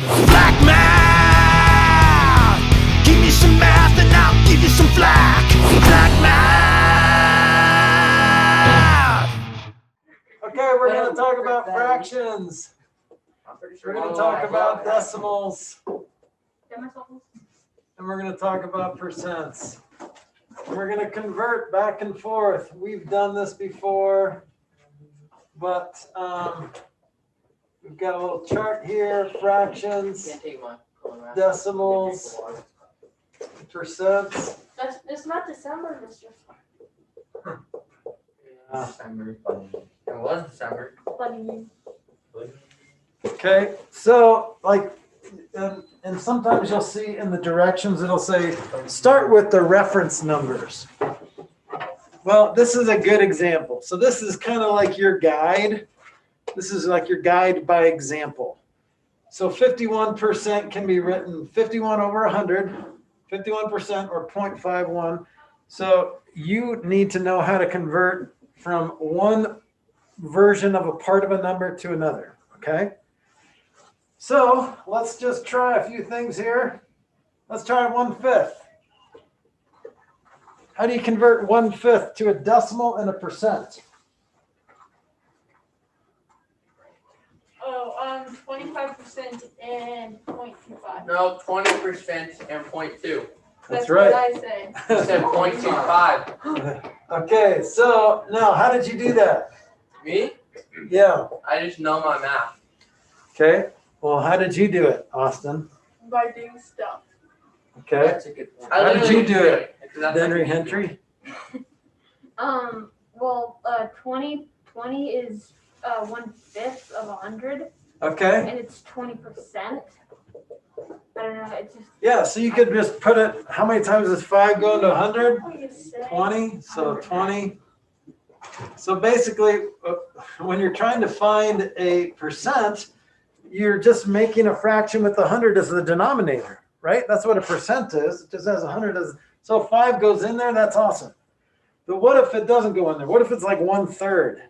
Flack math! Give me some math and I'll give you some flack. Flack math! Okay, we're going to talk about fractions. We're going to talk about decimals. And we're going to talk about percents. We're going to convert back and forth. We've done this before, but we've got a little chart here, fractions, decimals, percents. It's not December, Mr. December. It was December. Funny. Okay, so like, and sometimes you'll see in the directions, it'll say, start with the reference numbers. Well, this is a good example. So this is kind of like your guide. This is like your guide by example. So 51% can be written 51 over 100, 51% or 0.51. So you need to know how to convert from one version of a part of a number to another, okay? So let's just try a few things here. Let's try 1/5. How do you convert 1/5 to a decimal and a percent? 25% and 0.25. No, 20% and 0.2. That's what right. I say. You said 0.25. Okay, so now how did you do that? Me? Yeah. I just know my math. Okay. Well, how did you do it, Austin? By doing stuff. Okay. That's a good one. How did you do it, That's Henry like- Hentry? Well, 20 is 1/5 of 100, Okay. and it's 20%. I don't know. It's just. Yeah, so you could just put it, how many times does 5 go into 100? 20, so 20. So basically, when you're trying to find a percent, you're just making a fraction with 100 as the denominator, right? That's what a percent is. It just has 100 as, so 5 goes in there, that's awesome. But what if it doesn't go in there? What if it's like 1/3?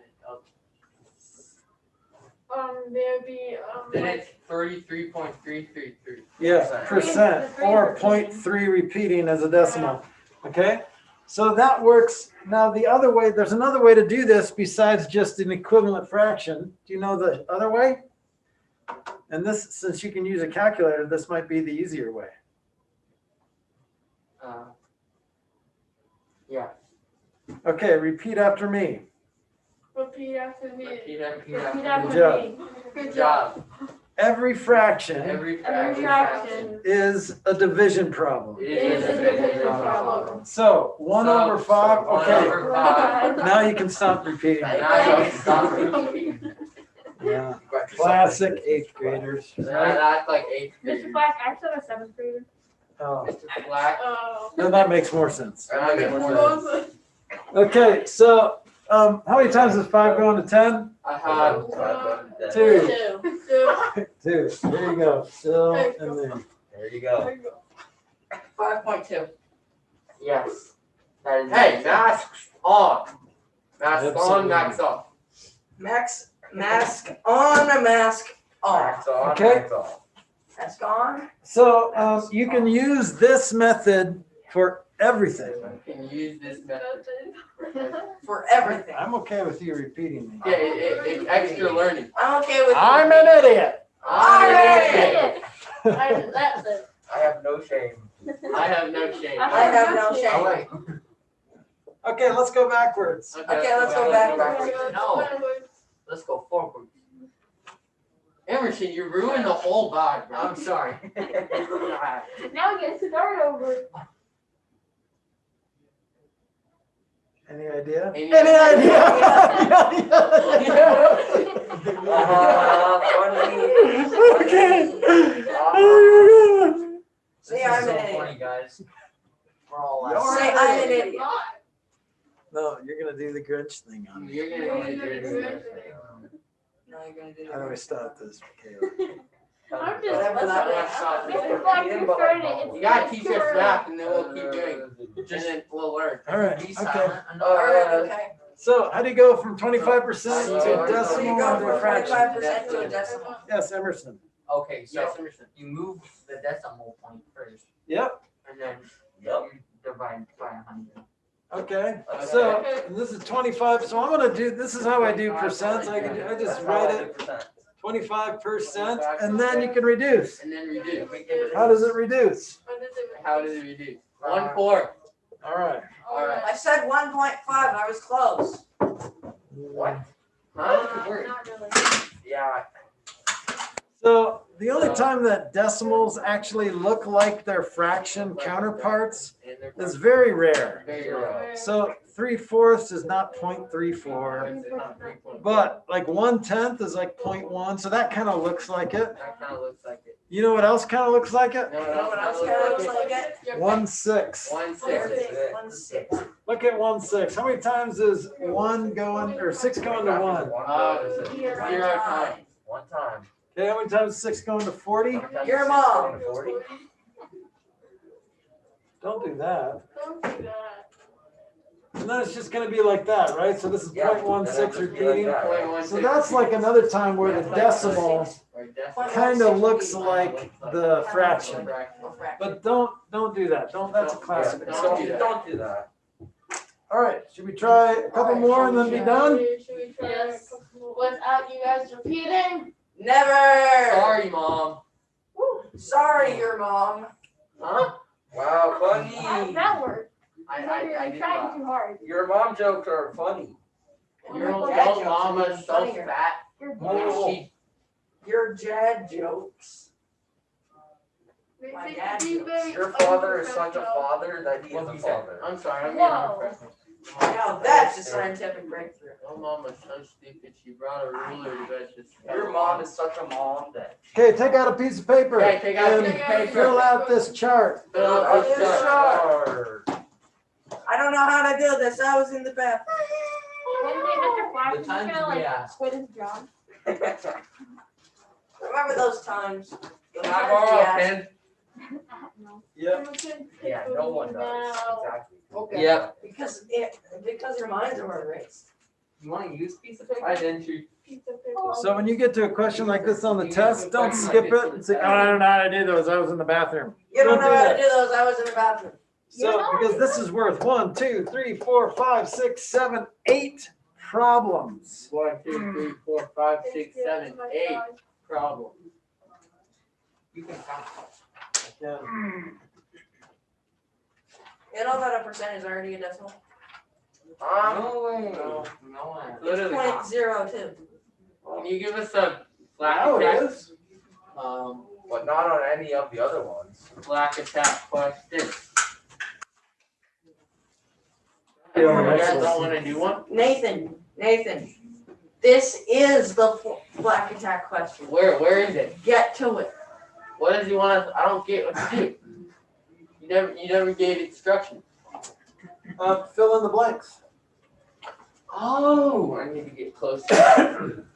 Maybe. Then it's 33.333. Yeah, percent or 0.3 repeating as a decimal. Okay, so that works. Now the other way, there's another way to do this besides just an equivalent fraction. Do you know the other way? And this, since you can use a calculator, this might be the easier way. Yeah. Okay, repeat after me. Repeat after me. Repeat Repeat after after me. me. Good job. Every fraction Every fraction is a division problem. is a division problem. So 1 over 5. So 1 Okay, over 5. now you can stop repeating. Now you can stop repeating. Yeah, classic 8th graders. That's like 8th Mr. grade. Black, I said a 7th grader. Oh, Mr. Flack. Oh. no, that makes more sense. That makes more sense. Okay, so how many times does 5 go into 10? I have 2. 2. 2. There you go. Still and then. There you go. 5.2. Yes. Hey, masks on. Mask Absolutely. on, mask off. Mask on, mask off. Max on, Okay. max off. Mask on. So you can use this method for everything. You can use this method. For everything. I'm okay with you repeating me. Yeah, it's extra learning. I'm okay with I'm an idiot. I'm an idiot. That's it. I have no shame. I have no shame. I have no shame. Oh, wait. Okay, let's go backwards. Okay, let's go back. No, let's go forward. Emerson, you ruined the whole vibe, bro. I'm sorry. Now we get to start over. Any idea? Any idea? Okay. Say I'm an so idiot. funny, guys. We're all Say laughing. I'm an idiot. No, you're gonna do the Grinch thing on me. You're gonna do this. No, you're gonna do How do I that. stop this, Michaela? I'm just Whatever that listening. was. Mr. Black, you started it. You gotta teach us math and then we'll keep doing it. And then we'll learn. All right. Be Okay. silent. Alright, okay. So how do you go from 25% So to you decimal go to a from fraction? 25% to a decimal. Yes, Emerson. Okay, so Yes, you move the decimal point first, Yep. and then Yep. you divide by 100. Okay. So this is 25. So I'm gonna do. This is how I do percents. I just write it 25%, and then you can reduce. And then reduce. How does it reduce? How does it reduce? 1/4. All right. Alright. I said 1.5, I was close. What? Huh? Not really. Yeah. So the only time that decimals actually look like their fraction counterparts And they're is very rare. very rare. So 3/4 is not 0.34, but like 1/10 is like 0.1. So that kind of looks like it. That kind of looks like it. You know what else kind of looks like it? No, You know what else kind of looks like it? 1/6. 1/6. 1/6. Look at 1/6. How many times is 1 going or 6 going to 1? Zero times. One time. Okay, how many times is 6 going to 40? Your mom. 40. Don't do that. Don't do that. And then it's just going to be like that, right? So this is Yeah, 0.16 that'll just be like repeating. that, right? So that's like another time where the decimal kind of looks like the fraction. But don't do that. That's a classic. Yeah, Don't do that. Don't do that. All right, should we try a couple more and then be done? Should we try Yes. a couple more? Without you guys repeating. Never. Sorry, Mom. Sorry, your mom. Huh? Wow, How funny. does that work? I You're did trying that. too hard. Your mom jokes are funny. Your Your old dad jokes are mama's even so funnier. fat. You're Oh. She Your dad jokes. They My think dad you jokes. very Your father is such a unprofessional. father that he is What a he said. father. I'm sorry, I'm Whoa. getting depressed. Now that's a scientific breakthrough. Your mom was so stupid, she brought a ruler to bed just. Your mom is such a mom that. Okay, take out a piece of paper Okay, take out a and piece of paper. fill out this chart. Fill out this This chart. Hard. I don't know how to do this. I was in the bathroom. One day Mr. Flack The was times gonna we like asked. quit his job. Remember those times? Can I borrow a pen? No. Yep. Yeah, no one does. No. Exactly. Okay. Yep. Because your minds are erased. You want to use a piece of paper? I didn't you? Piece of paper. So when you get to a question like this on the test, don't skip it and say, oh, I don't know how to do those. I was in the bathroom. You don't Don't know do how that. to do those. I was in the bathroom. So because this is worth 1, 2, 3, 4, 5, 6, 7, 8 problems. 1, 2, 3, 4, 5, 6, 7, 8 problems. You can count. Yeah. You know that a percent is already a decimal? No way. No way. It's Literally not. 0.02. Can you give us a Flack Now it attack? is. But not on any of the other ones. Flack attack question. Yeah, You next guys one. don't want to do one? Nathan. This is the black attack question. Where is it? Get to it. What does he want us? I don't get what to do. You never gave instructions. Fill in the blanks. Oh, I need to get closer.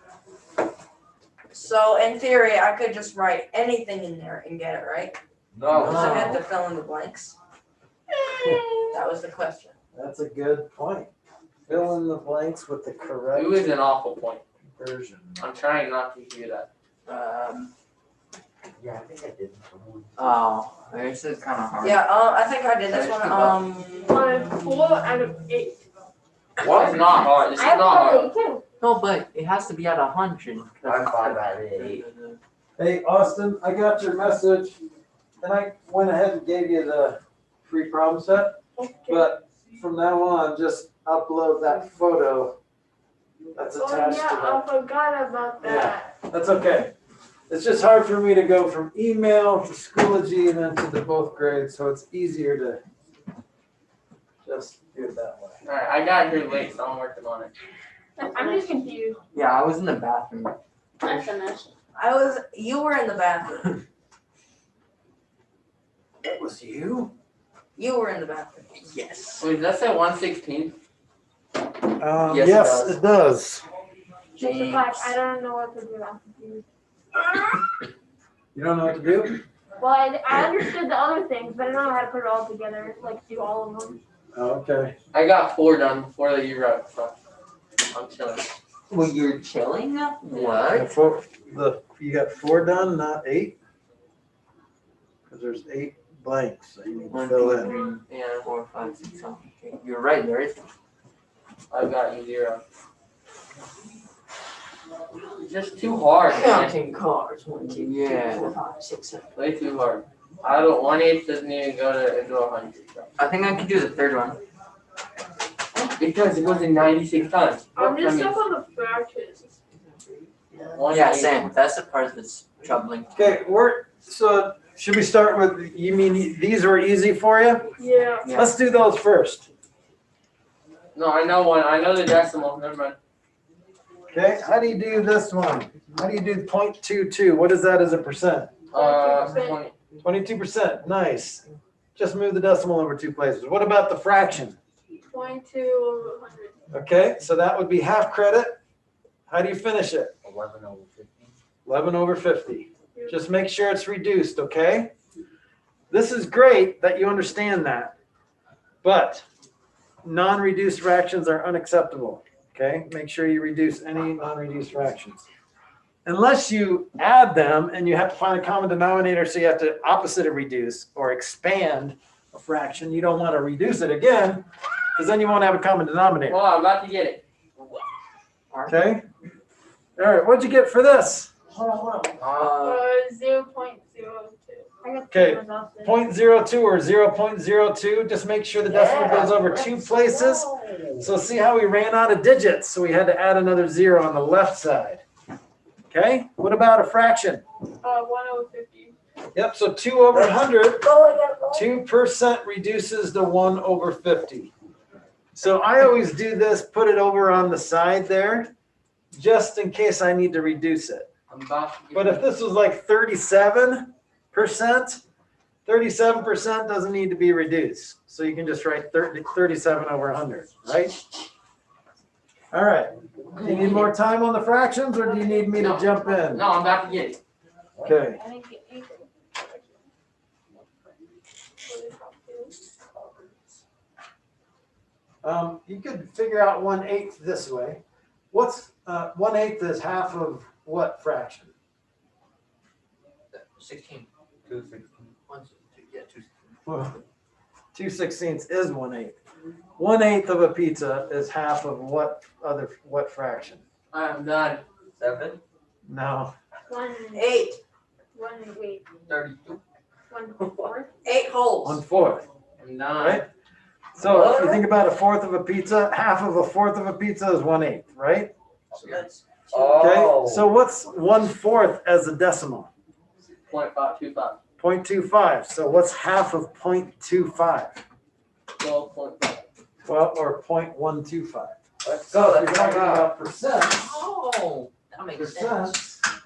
So in theory, I could just write anything in there and get it right. No. So I had to fill in the blanks. That was the question. That's a good point. Fill in the blanks with the correct It was an awful point. version. I'm trying not to hear that. Yeah, I think I did. Oh, this is kind of hard. Yeah, I think I did this one. On 4 out of 8. It's not hard. This is I have not hard. 8 too. No, but it has to be at 100. I'm 5 out of 8. Hey, Austin, I got your message and I went ahead and gave you the free problem set. But from now on, just upload that photo that's Oh attached yeah, to I forgot about that. that. That's okay. It's just hard for me to go from email to Schoology and then to the both grades, so it's easier to just do it that way. Alright, I got here late, so I'm working on it. I'm just confused. Yeah, I was in the bathroom. I finished. You were in the bathroom. That was you? You were in the bathroom. Yes. Wait, does that say 116? Yes, Yes, it it does. Mr. Flack, I don't know what to do. I'm confused. You don't know what to do? Well, I understood the other things, but I don't know how to put it all together. Like do all of them. Okay. I got 4 done before the year up, so I'm chilling. Well, you're chilling? The you got 4 done, not 8? Because there's 8 blanks that you need to 1, fill 2, in. 3, 4, 5, 6, 7. Okay. You're right, there is. I've got you 0. It's just too hard, man. Counting cars. 1, 2, 3, Yeah. 4, 5, 6, 7. Way too hard. I don't. 1/8 doesn't even go into 100. I think I can do the third one. Because it goes in 96 times. I'm just stuck on the fractions. Yeah, same. That's the part that's troubling. Okay, so should we start with, you mean these were easy for you? Yeah. Yeah. Let's do those first. No, I know one. I know the decimal. Never mind. Okay, how do you do this one? How do you do 0.22? What is that as a percent? 20. 22%, nice. Just move the decimal over 2 places. What about the fraction? 22 over 100. Okay, so that would be half credit. How do you finish it? 11 over 50. 11 over 50. Just make sure it's reduced, okay? This is great that you understand that, but non-reduced fractions are unacceptable, okay? Make sure you reduce any non-reduced fractions. Unless you add them and you have to find a common denominator, so you have to opposite of reduce or expand a fraction. You don't want to reduce it again, because then you won't have a common denominator, Well, I'm about to get it. okay? All right, what'd you get for this? Hold on. 0.02. I got Okay, zeros off this. 0.02 or 0.02, just make sure the decimal Yeah, goes over let's 2 places. go. So see how we ran out of digits, so we had to add another 0 on the left side. Okay, what about a fraction? 1 over 50. Yep, so 2 over 100, Go, I gotta go. 2% reduces to 1 over 50. So I always do this, put it over on the side there, just in case I need to reduce it. I'm about to get But if this was like 37%, 37% doesn't need to be reduced. So you can just write 37 over 100, right? All right. Do you need more time on the fractions, or do you need me to jump in? No, I'm about to get it. Okay. I didn't get anything. You could figure out 1/8 this way. What's 1/8 is half of what fraction? 16. 260. 1, 2, yeah, 2. Well, 2/16 is 1/8. 1/8 of a pizza is half of what fraction? I'm done. 7. No. 8. 1 wait. 32. 1/4. 8 holes. 1/4, I'm done. right? So if you think about a fourth of a pizza, half of a fourth of a pizza is 1/8, right? So that's Okay. Oh. So what's 1/4 as a decimal? 0.525. 0.25. So what's half of 0.25? 12.5. Well, or 0.125. Let's So go. if you're Let's talking go. about percent, Oh, that makes sense. percent,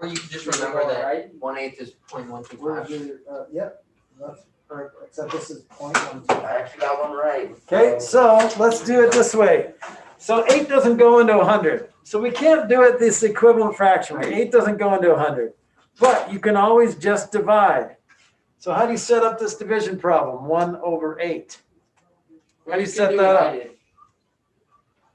Or you can just remember that Right? 1/8 is we're 0.125. yep, that's correct, except this is 0.125. I actually got one right. Okay, so let's do it this way. So 8 doesn't go into 100. So we can't do it this equivalent fraction way. 8 doesn't go into 100. But you can always just divide. So how do you set up this division problem? 1 over 8. How do you set that up?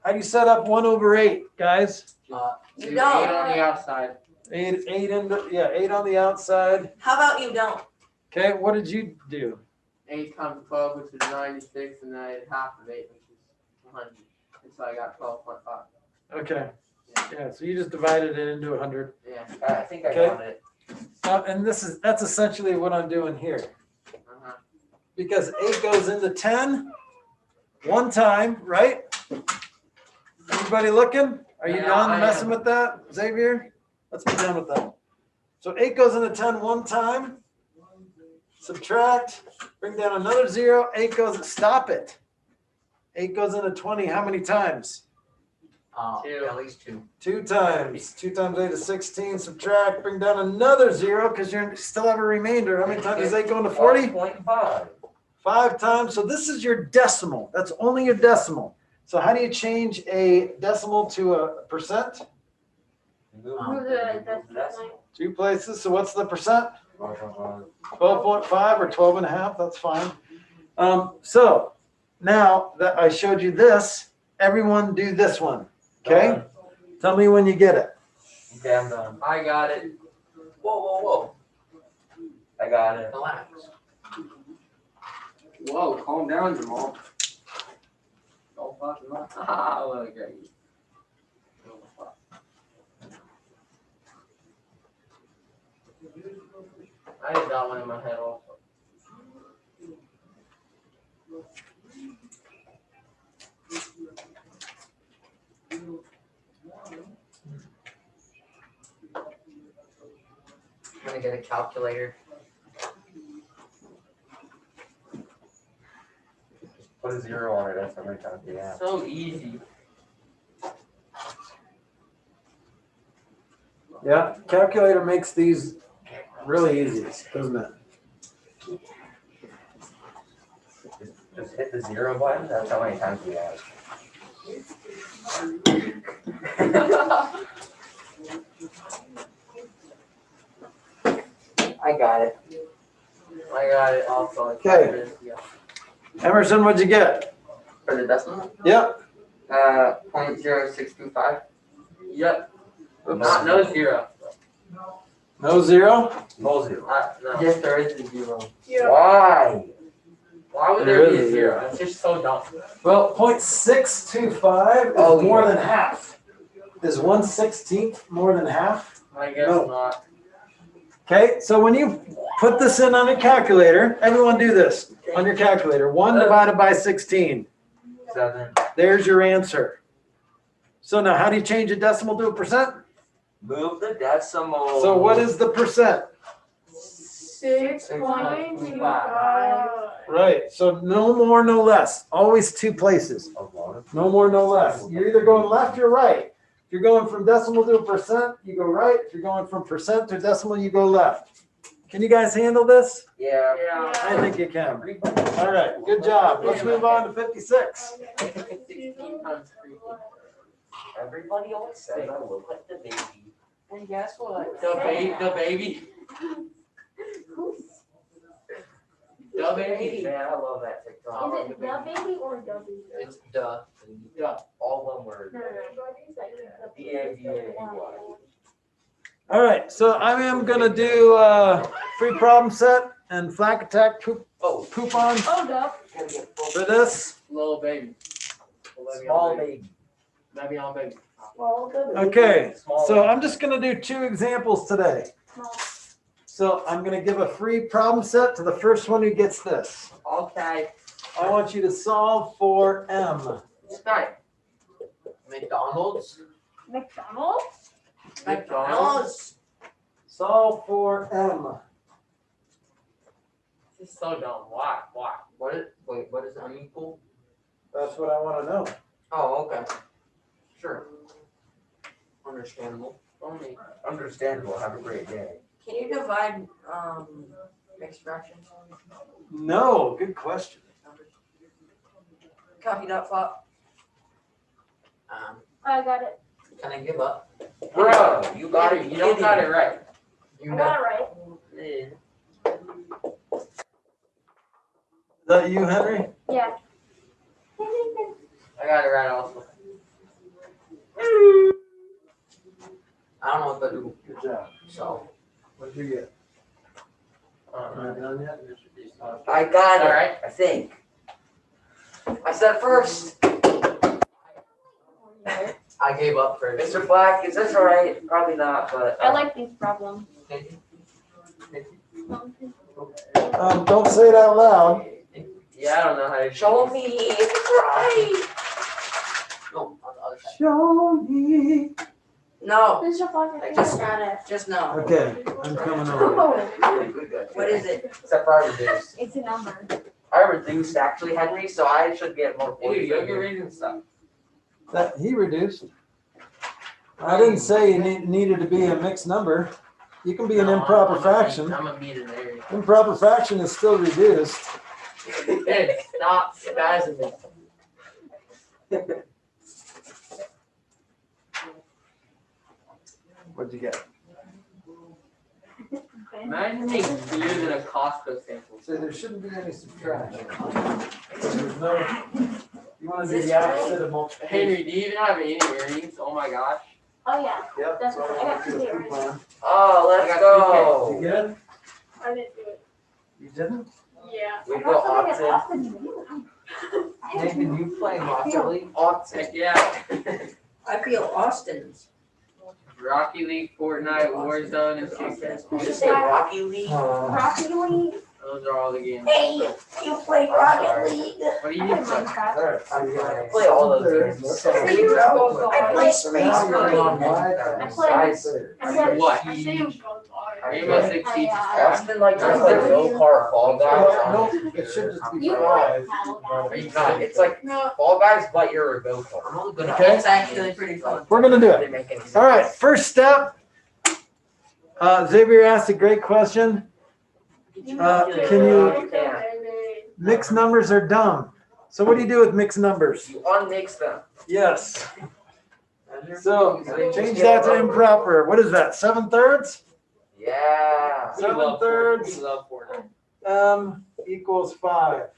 How do you set up 1 over 8, guys? You Do don't. 8 on the outside. 8 on the outside. How about you don't? Okay, what did you do? 8 times 12, which is 96, and then I did half of 8, which is 100. And so I got 12.5. Okay. Yeah, so you just divided it into 100. Yeah. I think I Okay. got it. And that's essentially what I'm doing here. Uh-huh. Because 8 goes into 10 one time, right? Everybody looking? Are you Yeah, done I messing am. with that, Xavier? Let's be done with that. So 8 goes into 10 one time. Subtract, bring down another 0. 8 goes, stop it. 8 goes into 20 how many times? Two. At least 2. 2 times. 2 times 8 is 16. Subtract, bring down another 0 because you still have a remainder. How many times does 8 go into 40? 12.5. 5 times. So this is your decimal. That's only your decimal. So how do you change a decimal to a percent? Move the decimal line. 2 places. So what's the percent? 12.5. 12.5 or 12 and a half. That's fine. So now that I showed you this, everyone do this one. Okay? Tell me when you get it. Okay, I'm done. I got it. Whoa. I got it. Relax. Whoa, calm down, Jamal. Don't fucking laugh. Ah, what a great. I had that one in my head also. I'm gonna get a calculator. Put a 0 on it. That's how many times we have. So easy. Yeah, calculator makes these really easy, doesn't it? Just hit the 0 button. That's how many times we have. I got it. I got it also. Okay. Yeah. Emerson, what'd you get? For the decimal? Yep. 0.0625. Yep. Oops. No 0. No 0? No 0. No. Yes, there is a 0. Why? Why would There there be is a a 0? zero. It's just so dumb. Well, 0.625 is Oh, more yeah. than half. Is 1/16 more than half? I guess No. not. Okay, so when you put this in on a calculator, everyone do this on your calculator. 1 divided by 16. 7. There's your answer. So now how do you change a decimal to a percent? Move the decimal. So what is the percent? 6.25. Right, so no more, no less. Always two places. A lot of. No more, no less. You're either going left or right. If you're going from decimal to a percent, you go right. If you're going from percent to decimal, you go left. Can you guys handle this? Yeah. Yeah. I think you can. All right, good job. Let's move on to 56. 16 times 3. Everybody always says I look like the baby. And guess what? The baby. The baby. The baby. Man, I love that Is TikTok. it the baby or the baby? It's duh. Yeah. All one word. No. B-A-B-A-B-Y. All right, so I am gonna do free problem set and Flack attack coupons Hold up. for this. Little baby. Small baby. Baby on baby. Okay, so I'm just gonna do 2 examples today. So I'm gonna give a free problem set to the first one who gets this. Okay. I want you to solve for M. Start. McDonald's. McDonald's? McDonald's. Solve for M. This is so dumb. Why? What is M equal? That's what I wanna know. Oh, okay. Sure. Understandable. Only. Understandable. Have a great day. Can you divide mixed fractions? No, good question. Copy that flop. I got it. Can I give up? Bro, you got it. You don't got it right. I got it right. Is that you, Henry? Yeah. I got it right also. I don't know what to do. Good job. So What'd you get? Not done yet? I got it. All right. I think. I said first. I gave up first. Mr. Flack, is this alright? Probably not, but. I like these problems. Don't say it out loud. Yeah, I don't know how to Show me if it's right. No, on the other side. Show me. No, This is your father. I just- got it. just no. Okay, I'm coming over. Good. What is it? Except for I reduced. It's a number. I reduced actually, Henry, so I should get more points. Dude, you're reading stuff. That he reduced. I didn't say you needed to be a mixed number. You can be an improper fraction. I'm gonna beat an area. Improper fraction is still reduced. Hey, stop spazzing me. What'd you get? Imagine being beers in a Costco sample. So there shouldn't be any subtraction. There's no. You want to do the opposite of multiplication. Henry, do you even have any earrings? Oh my gosh. Oh yeah, Yep. That's so what I got do a two here. coupon. Oh, I let's got go. You get it? I didn't do it. You didn't? Yeah. We I go got something Austin. at Austin. Nathan, you playing Rocket League? Austin. Heck yeah. I feel Austin's. Rocky League, Fortnite, Warzone, and Secret. Did you say Rocky League? Rocky League. Those are all the games. Hey, you play Rocket League. What do I you play play? Minecraft. Alright, so you I play all those games. I play Space Now you're Marine. on I play. Guys, I play. What? I say I'm going to Rainbow Six Siege is trash. Austin like does like go-kart Fall Guys. Well, no, it should just be You five. play. It's not. It's like Fall Guys, but you're a go-kart. I'm only good at Okay. It's actually pretty fun. We're gonna do They it. make any sense. All right, first step. Xavier asked a great question. Can you mixed numbers are dumb? So what do you do with mixed numbers? You unmix them. Yes. So change that to improper. What is that? 7/3? Yeah. We love 7/3 We love Fortnite. equals 5.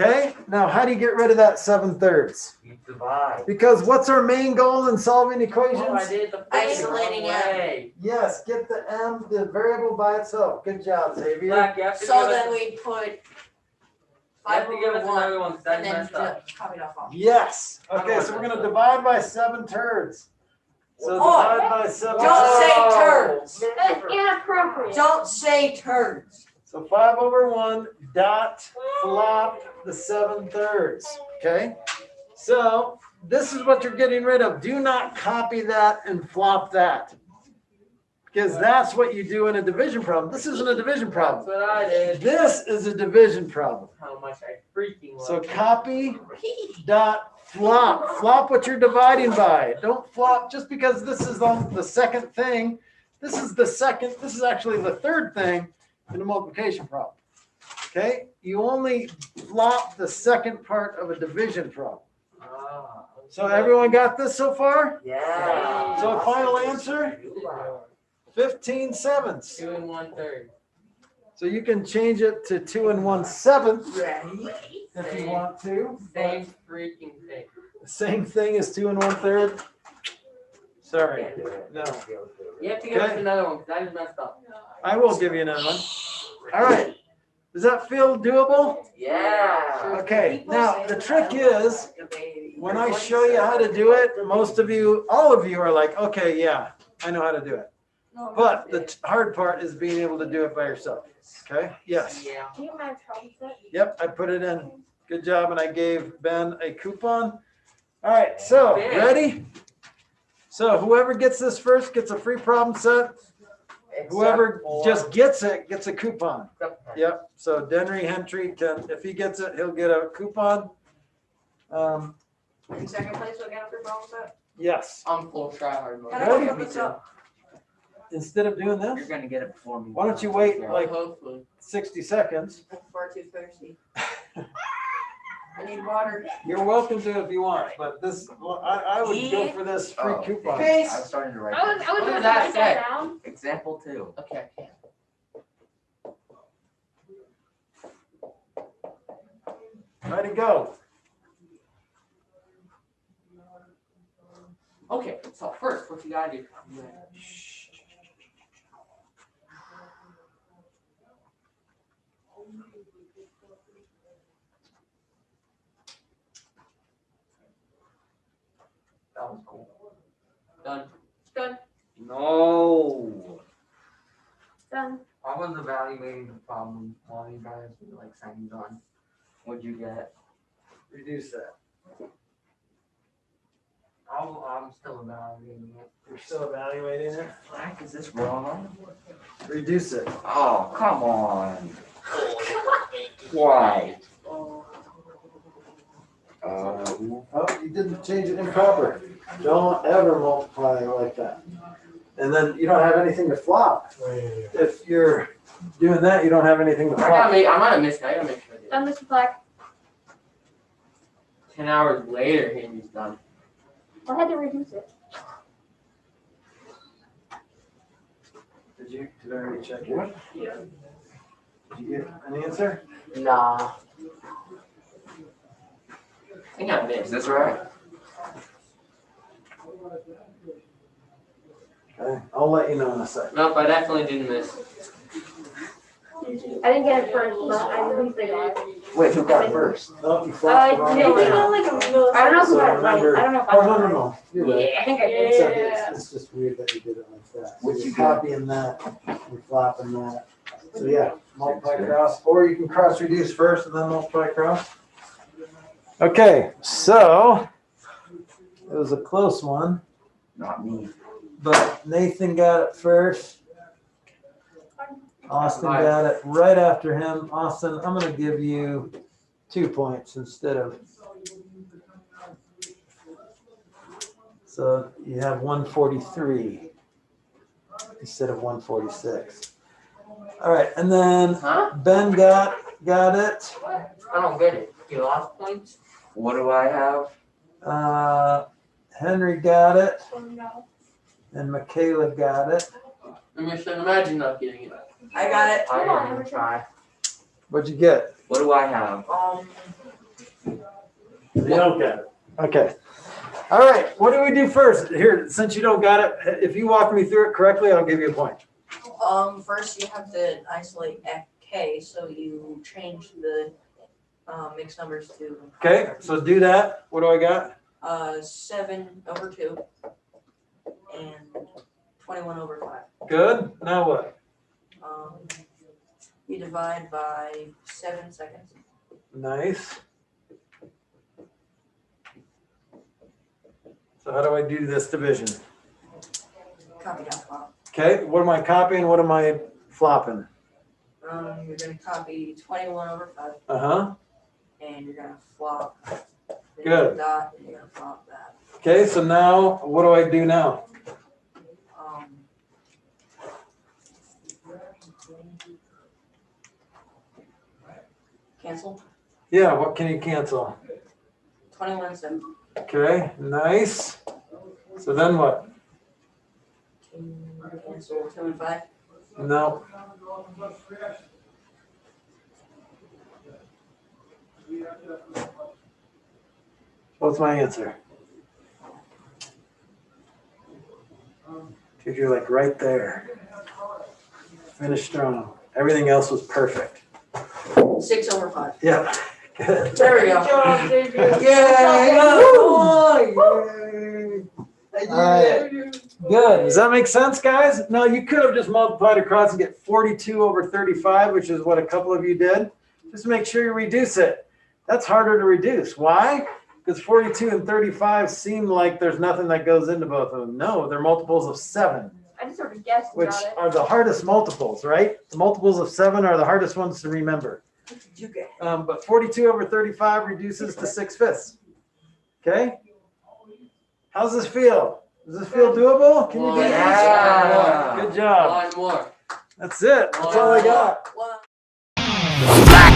Okay, now how do you get rid of that 7/3? You divide. Because what's our main goal in solving Oh, I equations? did the Isolating way. Yes, get the m, the variable by itself. Good job, Xavier. Flack, you have to So give us, then we put you 5 have to give over us 1 another one because I and then messed up. copy it off all. Yes. Okay, so we're gonna divide by 7/3. So Oh, divide by 7. Don't say turds. That's inappropriate. Don't say turds. So 5/1 dot flop the 7/3. Okay. So this is what you're getting rid of. Do not copy that and flop that. Because that's what you do in a division problem. This isn't a division That's problem. what I did. This is a division problem. How much I freaking love So it. copy dot flop. Flop what you're dividing by. Don't flop just because this is on the second thing. This is actually the third thing in a multiplication problem. Okay? You only flop the second part of a division problem. Ah, So everyone got this so far? Yeah. So final answer, 15/7. 2 1/3. So you can change it to 2 1/7 Ready? if you want to. Same freaking thing. Same thing as 2 1/3. Sorry, no. You have to give us Okay. another one because I just messed up. I will give you another one. All right. Does that feel doable? Yeah. Okay, now the trick is, when I show you how to do it, most of you, all of you are like, okay, yeah, I know how to do it. But the hard part is being able to do it by yourself. Okay, yes. Yeah. Do you have my problem set? Yep, I put it in. Good job, and I gave Ben a coupon. All right, so, ready? So whoever gets this first gets a free problem set. Whoever just gets it gets a coupon. Yep, so Denry Hentry can, if he gets it, he'll get a coupon. In second place, we got a free problem set. Yes, I'm full try hard mode. How do I Ready? look this up? instead of doing You're this, gonna get it before me. why don't you wait like Hopefully. 60 seconds? I'm far too thirsty. I need water. You're welcome to if you want, but this, well, I would go for this free Oh, coupon. I was starting to write I was that. gonna What does write that that say? down. Example 2. Okay. Ready, go. Okay, so first, what you gotta do? That was cool. Done. Done. No. Done. I was evaluating the problem while you guys were like signing on. What'd you get? Reduce that. I'm still evaluating it. You're still evaluating it? Flack, is this wrong? Reduce it. Oh, come on. Why? Oh, you didn't change it improper. Don't ever multiply like that. And then you don't have anything to flop. If you're doing that, you don't have anything to flop. I might have missed it. I gotta make sure I did. Done, Mr. Flack. 10 hours later, Henry's done. I had to reduce it. Did I already check it? Yeah. Did you get an answer? Nah. I think I Is missed. this right? Okay, I'll let you know in a second. Nope, I definitely didn't miss. I didn't get it first, but I at least I got it. Wait, who got first? No, you flopped the wrong no, way. no. like a million. I don't know if So I got it right. remember- I don't know if I Oh, got no, it no, right. no. You're right. Yeah, I think I did. It's okay. It's just weird that you did it like that. So you're copying that, you're flopping that. So yeah, multiply cross, or you can cross reduce first and then multiply cross. Okay, so it was a close one, Not me. but Nathan got it first. Austin got it right after him. Austin, I'm gonna give you 2 points instead of. So you have 143 instead of 146. All right, and then Huh? Ben got it. I don't get it. You lost points? What do I have? Henry got it, Oh, no. and Michaela got it. I mean, imagine not getting it. I got it. Come on, I didn't Emerson. try. What'd you get? What do I have? You don't get it. Okay. All right, what do we do first? Here, since you don't got it, if you walk me through it correctly, I'll give you a point. First you have to isolate K, so you change the mixed numbers to Okay, so do that. What do I got? 7/2 and 21/5. Good. Now what? You divide by 7 seconds. Nice. So how do I do this division? Copy down flop. Okay, what am I copying? What am I flopping? You're gonna copy 21/5 Uh-huh. and you're gonna flop. the Good. Dot and you're gonna flop that. Okay, so now what do I do now? Cancel. Yeah, what can you cancel? 21/7. Okay, nice. So then what? Cancel 2 and 5. No. What's my answer? Dude, you're like right there. Finish strong. Everything else was perfect. 6/5. Yeah. Good. There we go. Good job, Xavier. Good. Does that make sense, guys? No, you could have just multiplied across and get 42/35, which is what a couple of you did. Just make sure you reduce it. That's harder to reduce. Why? Because 42 and 35 seem like there's nothing that goes into both of them. No, they're multiples of 7, I just sort of guessed which about it. are the hardest multiples, right? The multiples of 7 are the hardest ones to remember. What did you get? But 42/35 reduces to 6/5. Okay? How's this feel? Does this feel doable? Can you do this? Yeah. Good job. One more. That's it. That's all I got. Well, Flack!